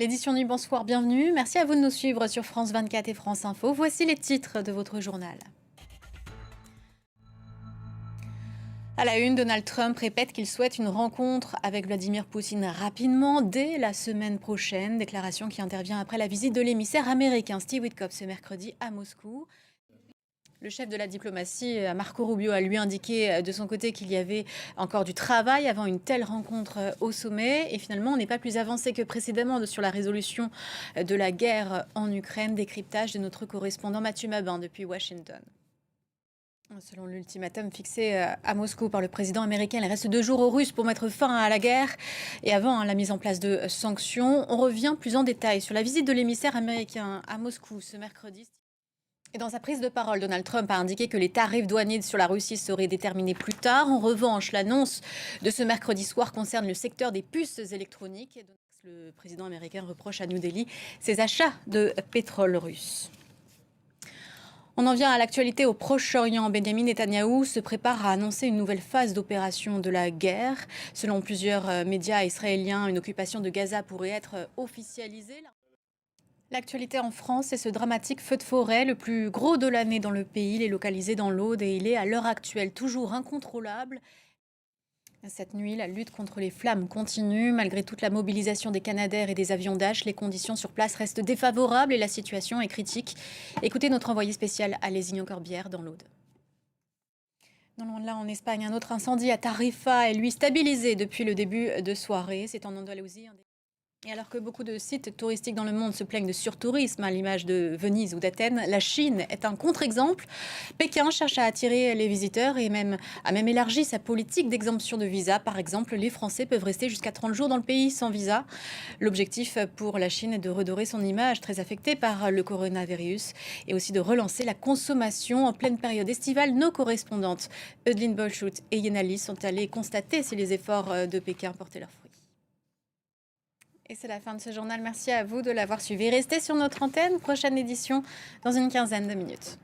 L'édition Nuit, bonsoir, bienvenue. Merci à vous de nous suivre sur France 24 et France Info. Voici les titres de votre journal. À la une, Donald Trump répète qu'il souhaite une rencontre avec Vladimir Poutine rapidement, dès la semaine prochaine. Déclaration qui intervient après la visite de l'émissaire américain Steve Witkoff ce mercredi à Moscou. Le chef de la diplomatie, Marco Rubio, a lui indiqué de son côté qu'il y avait encore du travail avant une telle rencontre au sommet. Et finalement, on n'est pas plus avancé que précédemment sur la résolution de la guerre en Ukraine. Décryptage de notre correspondant Mathieu Mabin depuis Washington. Selon l'ultimatum fixé à Moscou par le président américain, il reste 2 jours aux Russes pour mettre fin à la guerre. Et avant la mise en place de sanctions, on revient plus en détail sur la visite de l'émissaire américain à Moscou ce mercredi. Et dans sa prise de parole, Donald Trump a indiqué que les tarifs douaniers sur la Russie seraient déterminés plus tard. En revanche, l'annonce de ce mercredi soir concerne le secteur des puces électroniques. Le président américain reproche à New Delhi ses achats de pétrole russe. On en vient à l'actualité au Proche-Orient. Benjamin Netanyahou se prépare à annoncer une nouvelle phase d'opération de la guerre. Selon plusieurs médias israéliens, une occupation de Gaza pourrait être officialisée. L'actualité en France, c'est ce dramatique feu de forêt, le plus gros de l'année dans le pays. Il est localisé dans l'Aude et il est à l'heure actuelle toujours incontrôlable. Cette nuit, la lutte contre les flammes continue. Malgré toute la mobilisation des Canadair et des avions Dash, les conditions sur place restent défavorables et la situation est critique. Écoutez notre envoyé spécial à Lézignan-Corbière dans l'Aude. Non loin de là, en Espagne, un autre incendie à Tarifa est lui stabilisé depuis le début de soirée. C'est en Andalousie. Et alors que beaucoup de sites touristiques dans le monde se plaignent de surtourisme, à l'image de Venise ou d'Athènes, la Chine est un contre-exemple. Pékin cherche à attirer les visiteurs et a même élargi sa politique d'exemption de visa. Par exemple, les Français peuvent rester jusqu'à 30 jours dans le pays sans visa. L'objectif pour la Chine est de redorer son image très affectée par le coronavirus et aussi de relancer la consommation en pleine période estivale. Nos correspondantes Eudeline Bolchut et Yenali sont allées constater si les efforts de Pékin portaient leurs fruits. Et c'est la fin de ce journal. Merci à vous de l'avoir suivi. Restez sur notre antenne. Prochaine édition dans une quinzaine de minutes.